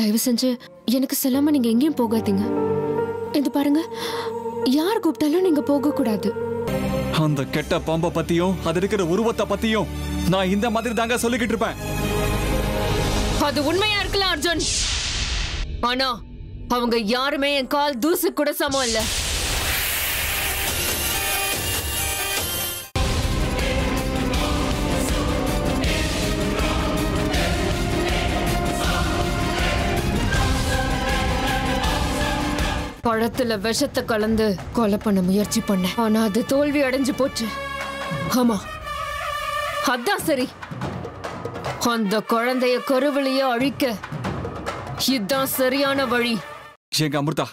தயவு செஞ்சு எனக்கு சொல்லாம நீங்க எங்கேயும் போகாதீங்க. இது பாருங்க, யார் கூப்பிட்டாலும் நீங்க போக கூடாது. அந்த கெட்ட பாம்பை பத்தியும் அது இருக்கிற உருவத்தை பத்தியும் நான் இந்த மாதிரி தாங்க சொல்லிக்கிட்டு இருப்பேன். அது உண்மையா இருக்கலாம் அர்ஜுன், ஆனா அவங்க யாருமே என் கால் தூசு கூட சமம் இல்ல. பழத்துல விஷத்தை கலந்து கொலை பண்ண முயற்சி பண்ண, ஆனா அது தோல்வி அடைஞ்சு போச்சு. ஆமா, அதான் சரி. அந்த குழந்தைய கருவிலேயே அழிக்க இதுதான் சரியான வழி. எங்க அமிர்தா,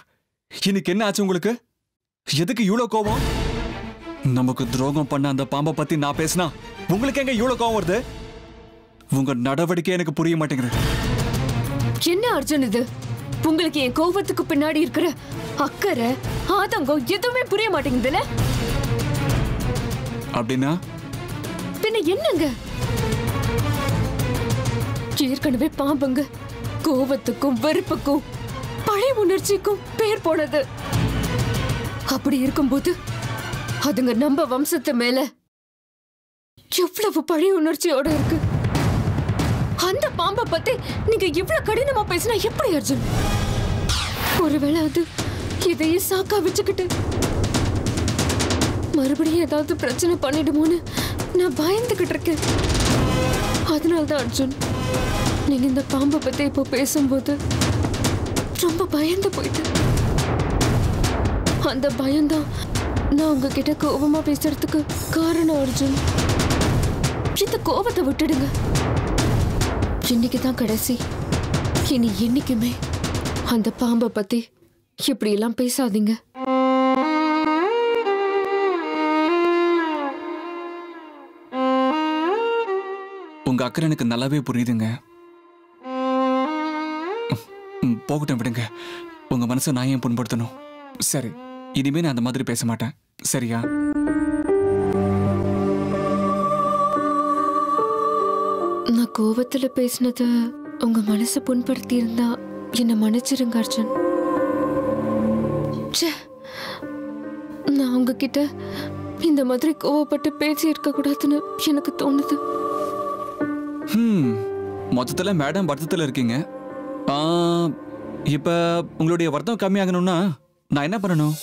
இன்னைக்கு என்ன ஆச்சு உங்களுக்கு? எதுக்கு இவ்வளவு கோபம்? நமக்கு துரோகம் பண்ண அந்த பாம்பை பத்தி நான் பேசினா உங்களுக்கு எங்க இவ்வளவு கோபம் வருது? உங்க நடவடிக்கை எனக்கு புரிய மாட்டேங்குது. என்ன அர்ஜுன் இது? உங்களுக்கு என் கோபத்துக்கு பின்னாடி இருக்கிற அக்கறை, ஆதங்கம் எதுவுமே புரிய மாட்டேங்குதுல? அப்படின்னா பின்ன என்னங்க? ஏற்கனவே பாம்புங்க கோபத்துக்கும் வெறுப்புக்கும் பழைய உணர்ச்சிக்கும் பேர் போனது. அப்படி இருக்கும்போது அதுங்க நம்ம வம்சத்து மேல எவ்வளவு பழைய உணர்ச்சியோட இருக்கு. அந்த பாம்பை பத்தி நீங்க இவ்வளவு கடினமா பேசினா எப்படி அர்ஜுன்? ஒருவேளை அது இதையே சாக்கா வச்சுக்கிட்டு மறுபடியும் ஏதாவது பிரச்சனை பண்ணிடுமோன்னு நான் பயந்துகிட்டு இருக்கேன். அதனால்தான் அர்ஜுன், நீங்க இந்த பாம்பை பத்தி இப்போ பேசும்போது ரொம்ப பயந்து போயிட்டு, அந்த பயம்தான் நான் உங்ககிட்ட கோபமா பேசுறதுக்கு காரணம் அர்ஜுன். இந்த கோபத்தை விட்டுடுங்க. இன்னைக்குதான் கடைசி. இனி என்னைக்குமே அந்த பாம்பை பத்தி இப்படி எல்லாம் பேசாதீங்க. உங்க அக்கறை எனக்கு நல்லாவே புரியுதுங்க. போகட்டும், விடுங்க. உங்க மனசை நான் ஏன் புண்படுத்தணும்? சரி, இனிமே நான் அந்த மாதிரி பேச மாட்டேன், சரியா? நான் கோபத்துல பேசினது உங்க மனசை புண்படுத்தி இருந்தா என்ன மன்னிச்சிருங்க அர்ஜுன். நான் உங்ககிட்ட இந்த மாதிரி கோவப்பட்டு பேசி இருக்க கூடாதுன்னு எனக்கு தோணுது. மொத்தத்துல மேடம் வருத்தத்துல இருக்கீங்க. இப்ப உங்களுடைய வருத்தம் கம்மியாகணும்னா நான் என்ன பண்ணணும்?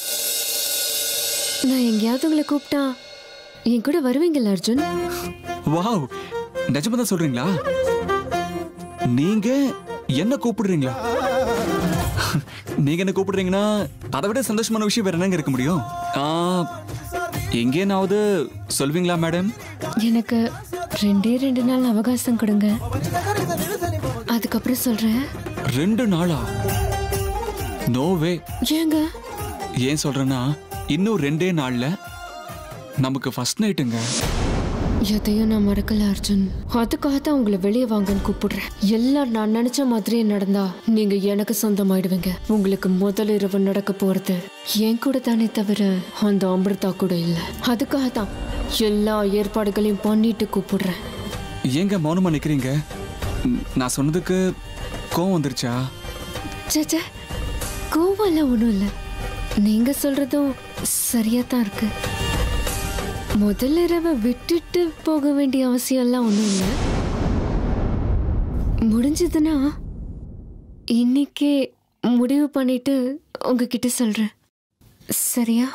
நான் எங்கேயாவது உங்களை கூப்பிட்டா என் கூட வருவீங்கல்ல அர்ஜுன்? வாவ், நிஜமா தான் சொல்றீங்களா? நீங்க என்ன கூப்பிடுறீங்களா? நீங்க என்ன கூப்பிடுறீங்கன்னா அதை விட சந்தோஷமான விஷயம் வேற என்னங்க இருக்க முடியும்? எங்கேனாவது சொல்வீங்களா மேடம்? எனக்கு 2 நாள் அவகாசம் கொடுங்க, அதுக்கப்புறம் சொல்றேன். 2 நாளா? நோவே. ஏங்க? ஏன் சொல்றேன்னா இன்னும் 2 நாள்ல நமக்கு ஃபர்ஸ்ட் நைட்டுங்க. எதையும் நான் மறக்கல அர்ஜுன். அதுக்காக தான் உங்களை வெளியே வாங்கன்னு கூப்பிடுறேன். எல்லாம் நான் நினைச்ச மாதிரியே நடந்தா நீங்க எனக்கு சொந்தமாயிடுவீங்க. உங்களுக்கு முதல் இரவு நடக்க போறது என் கூட தானே தவிர அந்த அமிர்தா கூட இல்ல. அதுக்காக தான் எல்லா ஏற்பாடுகளையும் பண்ணிட்டு கூப்பிடுறேன். ஏங்க மௌனமா நிக்கிறீங்க? நான் சொன்னதுக்கு கோவம் வந்துருச்சா? சேச்சே, கோவம்லாம் ஒண்ணும் இல்ல. நீங்க சொல்றதும் சரியா தான் இருக்கு. முதல் இரவை விட்டுட்டு போக வேண்டிய அவசியம் எல்லாம் ஒண்ணும் இல்லை. முடிஞ்சதுன்னா இன்னைக்கே முடிவு பண்ணிட்டு உங்ககிட்ட சொல்றேன், சரியா?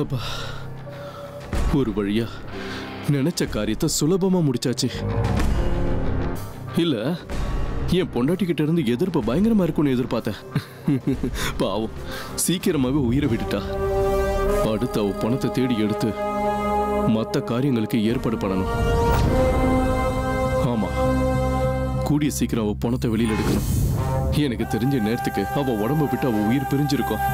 அப்பா, ஒரு வழியா நினைச்ச காரியத்தை சுலபமா முடிச்சாச்சு. இல்ல, என் பொண்டாட்டிக்கிட்ட இருந்து எதிர்ப்பு பயங்கரமா இருக்கும்னு எதிர்பார்த்தேன். பாவம், சீக்கிரமாவே உயிரை விட்டுட்டா. அடுத்து அவ பணத்தை தேடி எடுத்து மற்ற காரியங்களுக்கு ஏற்பாடு பண்ணணும். ஆமா, கூடிய சீக்கிரம் அவ பணத்தை வெளியில எடுக்கணும். எனக்கு தெரிஞ்ச நேரத்துக்கு அவ உடம்ப விட்டு அவ உயிர் பிரிஞ்சிருக்கும்.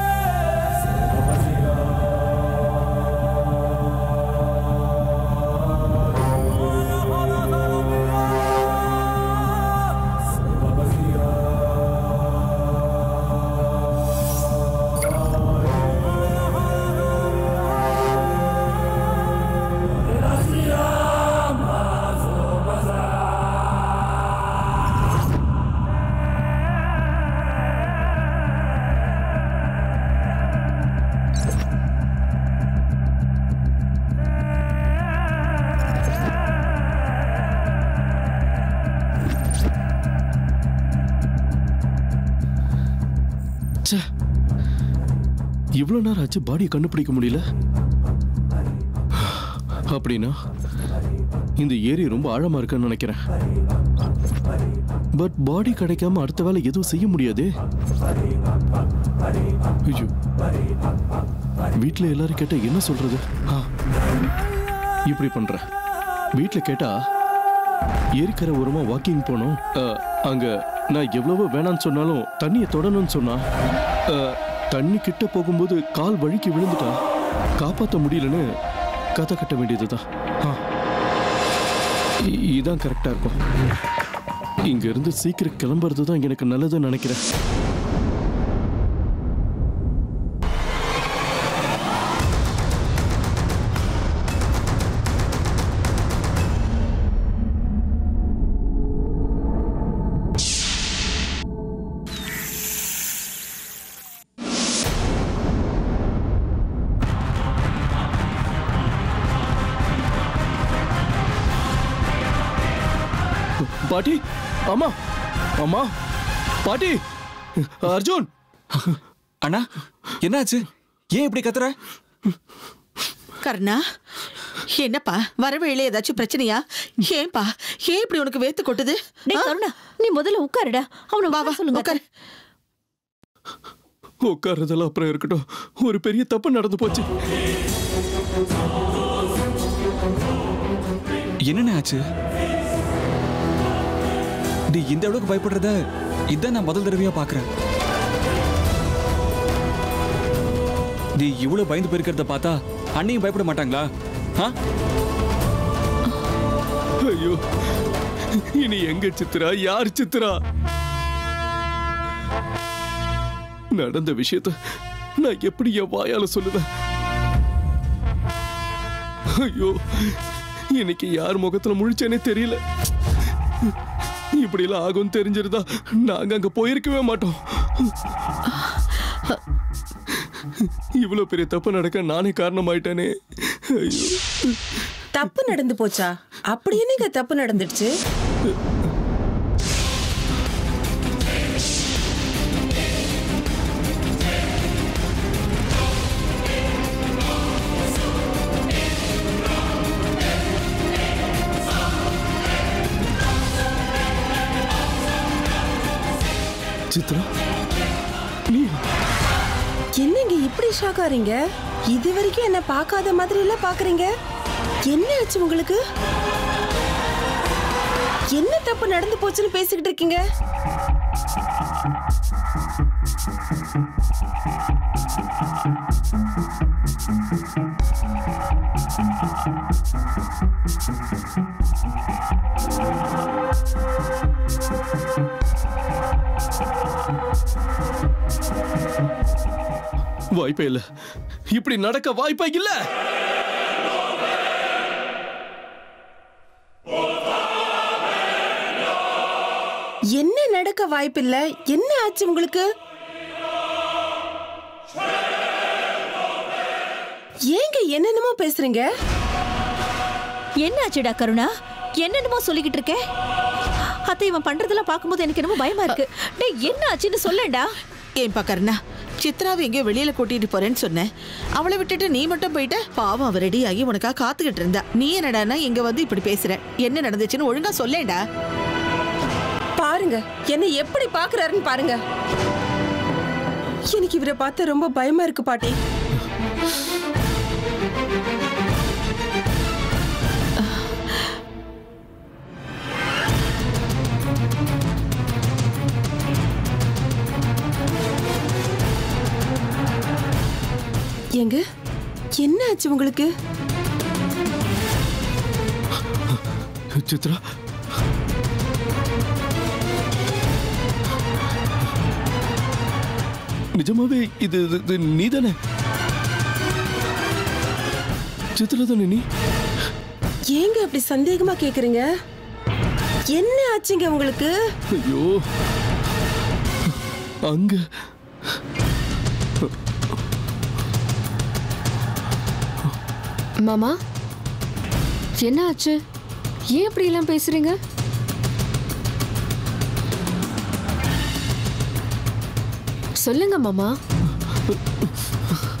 இவ்வளவு நேரம் ஆச்சு பாடியை கண்டுபிடிக்க முடியல. அப்படின்னா இந்த ஏரி ரொம்ப ஆழமா இருக்குன்னு நினைக்கிறேன். பட் பாடி கிடைக்காம அடுத்த வேலை எதுவும் செய்ய முடியாது. ஐயோ, வீட்டுல எல்லாரும் கேட்டா என்ன சொல்றது? இப்படி பண்ற, வீட்டுல கேட்டா ஏரிக்கரை ஓரமா வாக்கிங் போனோம், அங்க நான் எவ்வளவோ வேணான்னு சொன்னாலும் தண்ணியை தொடணும்னு சொன்னா, தண்ணி கிட்ட போகும்போது கால் வழுக்கி விழுந்துட்டா, காப்பாற்ற முடியலன்னு கதை கட்ட வேண்டியதுதான். இதான் கரெக்டா இருக்கும். இங்க இருந்து சீக்கிரம் கிளம்புறது தான் எனக்கு நல்லதுன்னு நினைக்கிறேன். பாட்டி, அம்மா, அம்மா, பாட்டி, அர்ஜுன். அண்ணா, என்னாச்சு? ஏன் இப்படி கத்துற? கர்ணா, என்னப்பா வரவேளை ஏதாச்சும் பிரச்சனையா? ஏன்பா ஏன் இப்படி உனக்கு வேத்து கொட்டுது? கருணா, நீ முதல்ல உட்காருடா. அவனை வா சொல்லுங்க. உட்காருறதெல்லாம் அப்புறம் இருக்கட்டும். ஒரு பெரிய தப்பு நடந்து போச்சு. என்னென்ன ஆச்சு? நீ இந்த அளவுக்கு பயப்படுறத இதான் நான் முதல் தடவையா பாக்குறேன். நீ இவ்வளவு பயந்து போயிருக்கிறத பார்த்தா அண்ணியும் பயப்பட மாட்டாங்களா? ஐயோ, இனி எங்க சித்ரா, யார் சித்ரா? நடந்த விஷயத்த நான் எப்படி என் வாயால சொல்லுவேன்? ஐயோ, இன்னைக்கு யார் முகத்துல முழிச்சேனே தெரியல. இப்படி எல்லாம் ஆகும் தெரிஞ்சிருந்தா நாங்க அங்க போயிருக்கவே மாட்டோம். இவ்வளவு பெரிய தப்பு நடக்க நானே காரணமாயிட்டேனே. ஐயோ, தப்பு நடந்து போச்சா? அப்படி என்னங்க தப்பு நடந்துடுச்சு? சித்ரா, நீ என்னங்க இப்படி ஷாக் ஆறீங்க? இது வரைக்கும் என்ன பார்க்காத மாதிரி எல்லாம் பாக்குறீங்க. என்ன ஆச்சு உங்களுக்கு? என்ன தப்பு நடந்து போச்சுன்னு பேசிக்கிட்டு இருக்கீங்க? வாய்ப்பே இல்ல. இப்படி நடக்க வாய்ப்பே இல்ல. என்ன நடக்க வாய்ப்பில்லை? என்ன ஆச்சு உங்களுக்கு? ஏங்க என்னென்னமோ பேசுறீங்க? என்ன ஆச்சுடா கருணா? என்னென்னமோ சொல்லிக்கிட்டு இருக்கே. அத்தை, இவன் பண்றதெல்லாம் பார்க்கும்போது எனக்கு என்னமோ பயமா இருக்கு. டேய், என்ன ஆச்சுன்னு சொல்லேன்டா. ஏன்பா கருணா, சித்ராவை எங்கேயோ வெளியில கூட்டிட்டு போறேன்னு சொன்னேன். அவளை விட்டுட்டு நீ மட்டும் போயிட்ட. பாவம், அவ ரெடி ஆகி உனக்காக காத்துக்கிட்டு இருந்தா. நீ என்னடானா இங்க வந்து இப்படி பேசுற? என்ன நடந்துச்சுன்னு ஒழுங்கா சொல்லேன்டா. பாருங்க என்ன எப்படி பாக்குறாருன்னு பாருங்க. எனக்கு இவரை பார்த்து ரொம்ப பயமா இருக்கு பாட்டி. ஏங்க என்ன ஆச்சு உங்களுக்கு? சித்ரா, நிஜமாவே இது நீதானே? சித்ரா தானே நீ? ஏங்க அப்படி சந்தேகமா கேக்குறீங்க? என்ன ஆச்சுங்க உங்களுக்கு? ஐயோ, அங்க மாமா என்ன ஆச்சு? ஏன் இப்படி எல்லாம் பேசுறீங்க? சொல்லுங்க மாமா.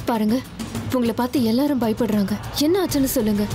பாருங்க, உங்களை பார்த்து எல்லாரும் பயப்படுறாங்க. என்ன ஆச்சுன்னு சொல்லுங்க.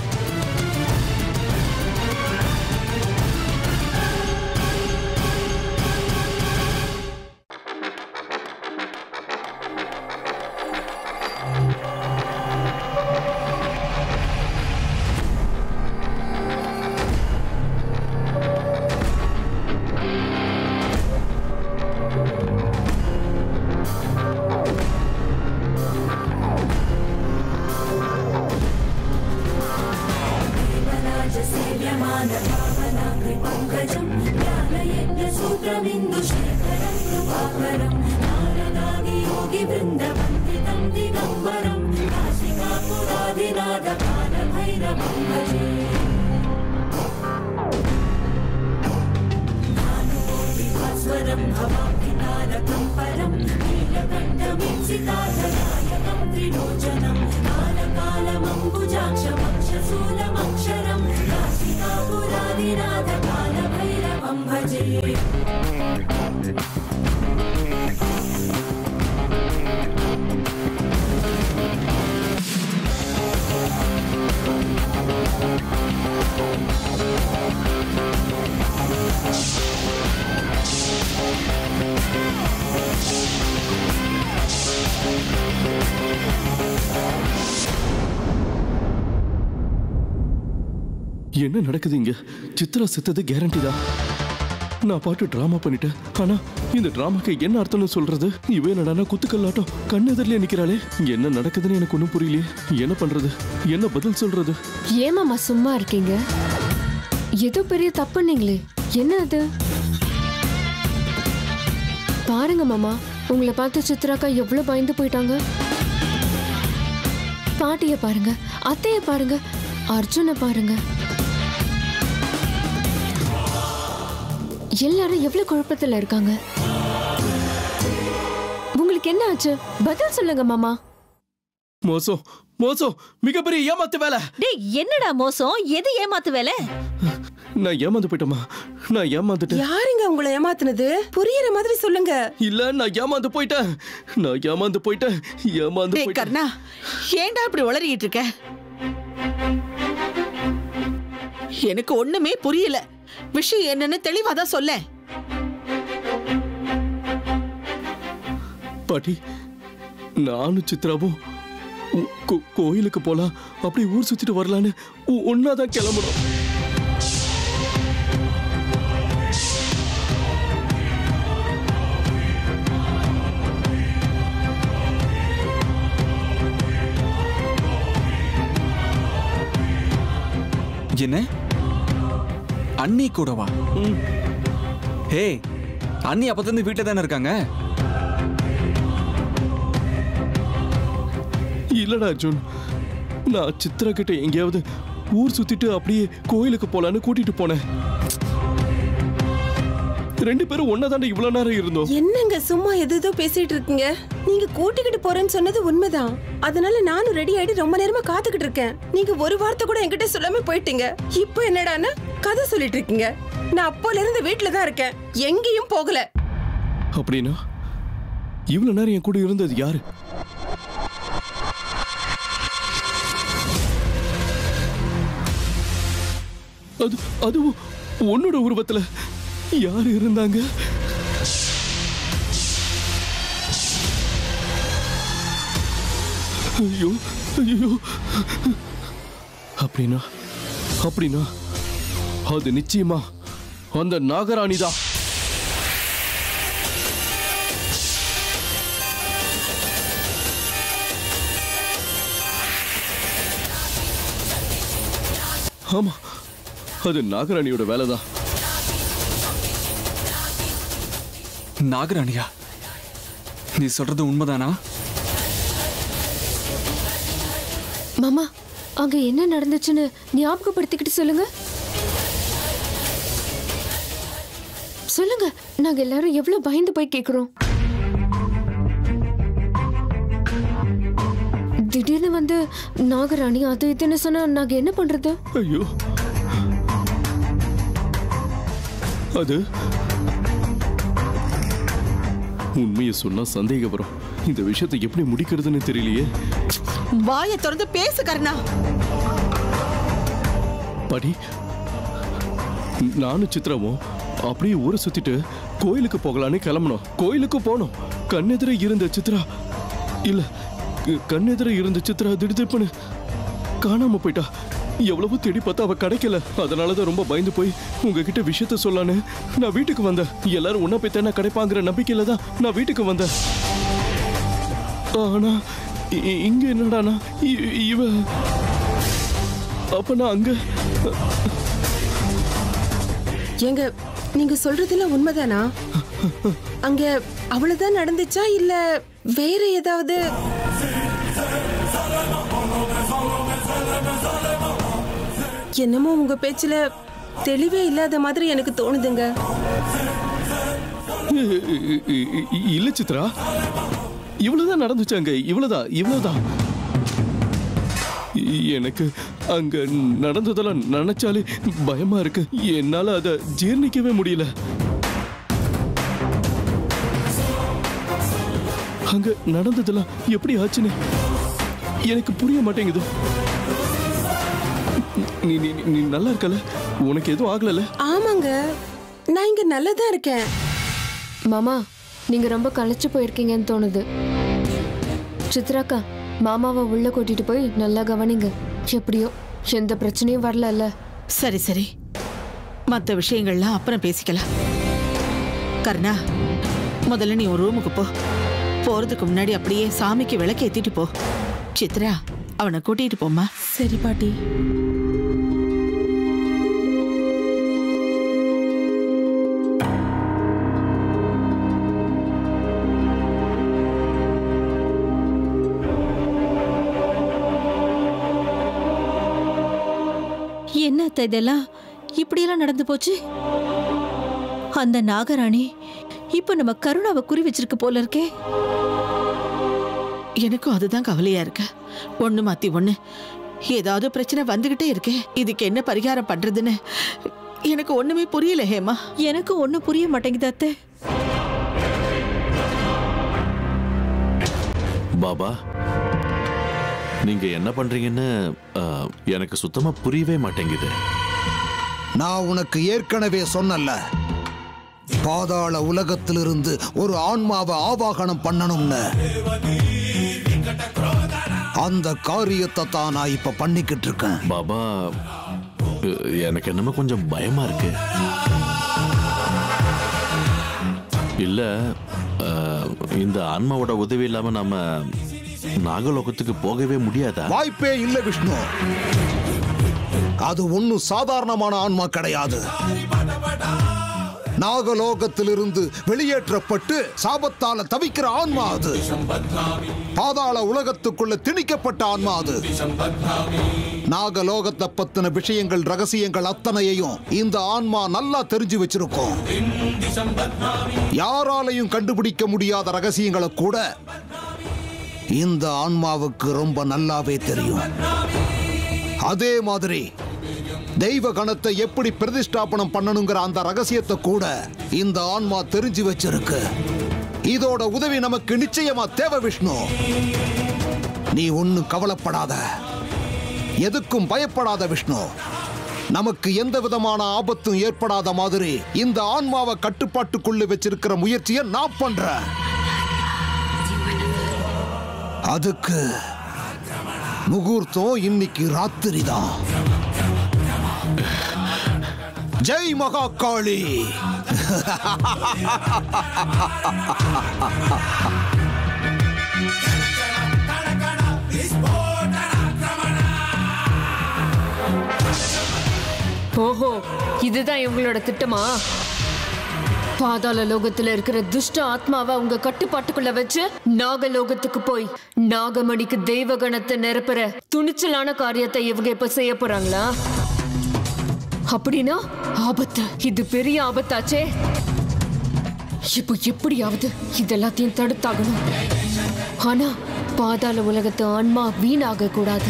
என்ன நடக்குது இங்க? சித்ரா செத்தது கேரண்டி தான். நான் பாட்டு டிராமா பண்ணிட்டேன். ஆனா இந்த டிராமாக்கு என்ன அர்த்தம்னு சொல்றது? இவன் என்னடா குத்துக்கல்லாட்டம் கண்ணெதிரிலே நிக்கிறாளே. என்ன நடக்குதுன்னு எனக்கு ஒன்றும் புரியலையே. என்ன பண்றது? என்ன பதில் சொல்றது? ஏமாமா சும்மா இருக்கீங்க? ஏதோ பெரிய தப்புன்னீங்களே, என்ன அது? பாருங்க மாமா, உங்களை பார்த்து சித்ராக்கா எவ்வளவு பயந்து போயிட்டாங்க. பாட்டிய பாருங்க, அத்தைய பாருங்க, அர்ஜுனை பாருங்க. எல்லாரும் எவ்வளவு குழப்பத்துல இருக்காங்க. உங்களுக்கு என்ன ஆச்சு? பதில் சொல்லுங்க மாமா. மோசம், மோசம், மிகப்பெரிய ஏமாத்து வேலை. டேய், என்னடா மோசம்? எது ஏமாத்து வேலை? நான் ஏமாந்து போயிட்டேமா. நான் ஏமாந்துட்டேன். யாருங்க உங்களை ஏமாத்துனது? புரியுற மாதிரி சொல்லுங்க. இல்ல, நான் ஏமாந்து போயிட்டேன். நான் ஏமாந்து போயிட்டேன். ஏமாந்து டேய் போயிட்டேன். கர்ணா, ஏன்டா இப்படி உளறிட்டு இருக்க? எனக்கு ஒண்ணுமே புரியல. விஷயம் என்னன்னு தெளிவாதான் சொல்ல. பாட்டி, நானும் சித்ராவும் கோயிலுக்கு போலாம், அப்படி ஊர் சுத்திட்டு வரலான்னு ஒன்னாதான் கிளம்பணும். என்ன அண்ணி கூடவா? ஹே, அண்ணி அப்பத்திலிருந்து வீட்டுல தானே இருக்காங்க. இல்லடா அர்ஜுன், நான் சித்ரா கிட்ட எங்கேயாவது ஊர் சுத்திட்டு அப்படியே கோயிலுக்கு போலான்னு கூட்டிட்டு போனேன். ரெண்டு பேரும் ஒன்னாதாண்ட இவ்வளவு நேரம் இருந்தோம். என்னங்க சும்மா எதோ பேசிட்டு இருக்கீங்க? நீங்க கூட்டிக்கிட்டு போறேன்னு சொன்னது உண்மைதான். அதனால நானும் ரெடி ஆயிட்டு ரொம்ப நேரமா காத்துக்கிட்டு இருக்கேன். நீங்க ஒரு வார்த்தை கூட என்கிட்ட சொல்லாம போயிட்டீங்க. இப்போ என்னடான்னு கதை சொல்லிட்டு இருக்கீங்க. நான் அப்போல இருந்து வீட்டுல தான் இருக்கேன், எங்கேயும் போகல. அப்படின்னா இவ்வளவு நேரம் என் கூட இருந்தது யாரு? அதுவும் உன்னோட உருவத்துல யாரு இருந்தாங்க? ஐயோ ஐயோ, அப்படின்னா அப்படின்னா அது நிச்சயமா அந்த நாகராணிதான். ஆமா, அது நாகராணியோட வேலைதான். நாகராணியா? நீ சொல்றது உண்மைதானா? மாமா, அங்க என்ன நடந்துச்சுன்னு ஞாபகப்படுத்திக்கிட்டு சொல்லுங்க. சொல்லுங்க, நாங்க எல்லாரும் எவ்வளவு பயந்து போய் கேக்குறோம். திடீர்னு வந்து நாகராணி அது இதுன்னு சொன்னா நாங்க என்ன பண்றது? ஐயோ, அது உண்மையை சொன்னா சந்தேகம் வரும். இந்த விஷயத்தை எப்படி முடிக்கிறதுன்னு தெரியலையே. வாயை திறந்து பேசு கருணா. படி, நானும் சித்ராவும் அப்படியே ஊரை சுத்திட்டு கோயிலுக்கு போகலான்னு கிளம்பணும். கோயிலுக்கு போனோம். கண்ணெதிர இருந்த சித்ரா இல்ல, கண்ணெதிர இருந்த சித்ரா திடீர்னு காணாம போயிட்டா. எவ்வளவு தேடி பார்த்தா அவ கிடைக்கல. அதனாலதான் ரொம்ப பயந்து போய் உங்ககிட்ட விஷயத்த சொல்லான்னு நான் வீட்டுக்கு வந்தேன். எல்லாரும் ஒன்னா போய் தானே கிடைப்பாங்கிற நம்பிக்கையில தான் நான் வீட்டுக்கு வந்தேன். ஆனா இங்க என்னடானா இவ அப்ப நான் அங்க. ஏங்க, நீங்க சொல்றதுல உண்மைதானா? அங்க அவ்வளவுதான் நடந்துச்சா இல்ல வேற ஏதாவது? என்னமோ உங்க பேச்சுல தெளிவே இல்லாத மாதிரி எனக்கு தோணுதுங்க. இல்ல சித்ரா, இவ்வளவுதான் நடந்துச்சாங்க. இவ்வளவுதான். எனக்கு அங்க நடந்ததெல்லாம் நினைச்சாலே பயமா இருக்கு. என்னால அதை ஜீர்ணிக்கவே முடியல. அங்க நடந்ததெல்லாம் எப்படி ஆச்சுன்னு எனக்கு புரிய மாட்டேங்குது. நீ நல்லா இருக்கல? உனக்கு எதுவும் ஆகல? ஆமாங்க, நான் இங்க நல்லதா இருக்கேன். மாமா, நீங்க ரொம்ப களைச்சு போயிருக்கீங்கன்னு தோணுது. சித்ராக்கா, மாமாவை உள்ள கூட்டிட்டு போய் நல்லா கவனிங்க. எப்படியோ எந்த பிரச்சனையும் வரல. சரி சரி, மற்ற விஷயங்கள்லாம் அப்புறம் பேசிக்கலாம். கருணா, முதல்ல நீ ஒரு ரூமுக்கு போ. போறதுக்கு முன்னாடி அப்படியே சாமிக்கு விளக்கு ஏத்திட்டு போ. சித்ரா, அவனை கூட்டிட்டு போமா. சரி பாட்டி. என்ன அத்தை இதெல்லாம் இப்படியெல்லாம் நடந்து போச்சு? அந்த நாகராணி இப்ப நம்ம கருணாவை குறி வச்சிருக்கு போல இருக்கே. எனக்கும் அதுதான் கவலையா இருக்கு. ஒண்ணு மாத்தி ஒண்ணு ஏதாவது பிரச்சனை வந்துகிட்டே இருக்கே. இதுக்கு என்ன பரிகாரம் பண்றதுன்னு எனக்கு ஒண்ணுமே புரியல ஹேமா. எனக்கு ஒண்ணும் புரிய மாட்டேங்குது அத்தை. பாபா, நீங்க என்ன பண்றீங்கன்னு எனக்கு சுத்தமா புரியவே மாட்டேங்குது. நான் உனக்கு ஏற்கனவே சொன்னல, பாதாள உலகத்திலிருந்து ஒரு ஆன்மாவை ஆவாகனம் பண்ணணும்னு. அந்த காரியத்தை தான் நான் இப்ப பண்ணிக்கிட்டு இருக்கேன். பாபா, எனக்கு என்னமோ கொஞ்சம் பயமா இருக்கு. இல்ல, இந்த ஆன்மாவோட உதவி இல்லாம நாம நாகலோகத்துக்கு போகவே முடியாதா? வாய்ப்பே இல்ல விஷ்ணு. அது ஒன்னும் சாதாரணமான ஆன்மா கிடையாது. நாகலோகத்திலிருந்து வெளியேற்றப்பட்டு சாபத்தால தவிக்கிற ஆன்மா அது. பாதாள உலகத்துக்குள்ள திணிக்கப்பட்ட ஆன்மா அது. நாகலோகத்தை பத்தின விஷயங்கள், ரகசியங்கள் அத்தனையையும் இந்த ஆன்மா நல்லா தெரிஞ்சு வச்சிருக்கோம். யாராலையும் கண்டுபிடிக்க முடியாத ரகசியங்களை கூட இந்த ஆன்மாவுக்கு ரொம்ப நல்லாவே தெரியும். அதே மாதிரி தெய்வ கணத்தை எப்படி பிரதிஷ்டாபனம் பண்ணணுங்கிற அந்த ரகசியத்தை கூட இந்த ஆன்மா தெரிஞ்சு வச்சிருக்கு. இதோட உதவி நமக்கு நிச்சயமா தேவை விஷ்ணு. நீ ஒன்னும் கவலைப்படாத, எதுக்கும் பயப்படாத விஷ்ணு. நமக்கு எந்த விதமான ஆபத்தும் ஏற்படாத மாதிரி இந்த ஆன்மாவை கட்டுப்பாட்டுக்குள்ள வச்சிருக்கிற முயற்சியை நான் பண்றேன். அதுக்கு முகூர்த்தம் இன்னைக்கு ராத்திரி தான். ஜெய் மகாகாளி. ஓஹோ, இதுதான் இவங்களோட திட்டமா? பாதாள லோகத்துல இருக்கிற துஷ்ட ஆத்மாவை உங்க கட்டுப்பாட்டுக்குள்ள வச்சு நாகலோகத்துக்கு போய் நாகமணிக்கு தெய்வகணத்தை நிரப்புற துணிச்சலான காரியத்தை இவங்க இப்ப செய்ய போறாங்களா? அப்படின்னா ஆபத்து, இது பெரிய ஆபத்தாச்சே. இப்போ எப்படியாவது இதெல்லாத்தையும் தடுத்தாகணும். ஆனா பாதாள உலகத்து ஆன்மா வீணாக கூடாது.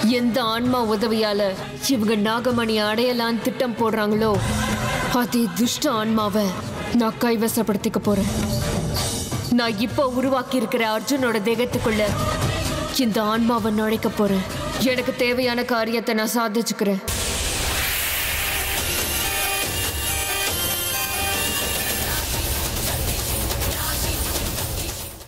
எந்த ஆன்மா உதவியால இவங்க நாகமணி அடையலான்னு திட்டம் போடுறாங்களோ அதே துஷ்ட ஆன்மாவை நான் கைவசப்படுத்திக்க போறேன். நான் இப்போ உருவாக்கி இருக்கிற அர்ஜுனோட தேகத்துக்குள்ள இந்த ஆன்மாவை நுழைக்க போறேன். எனக்கு தேவையான காரியத்தை நான் சாதிச்சுக்கிறேன்.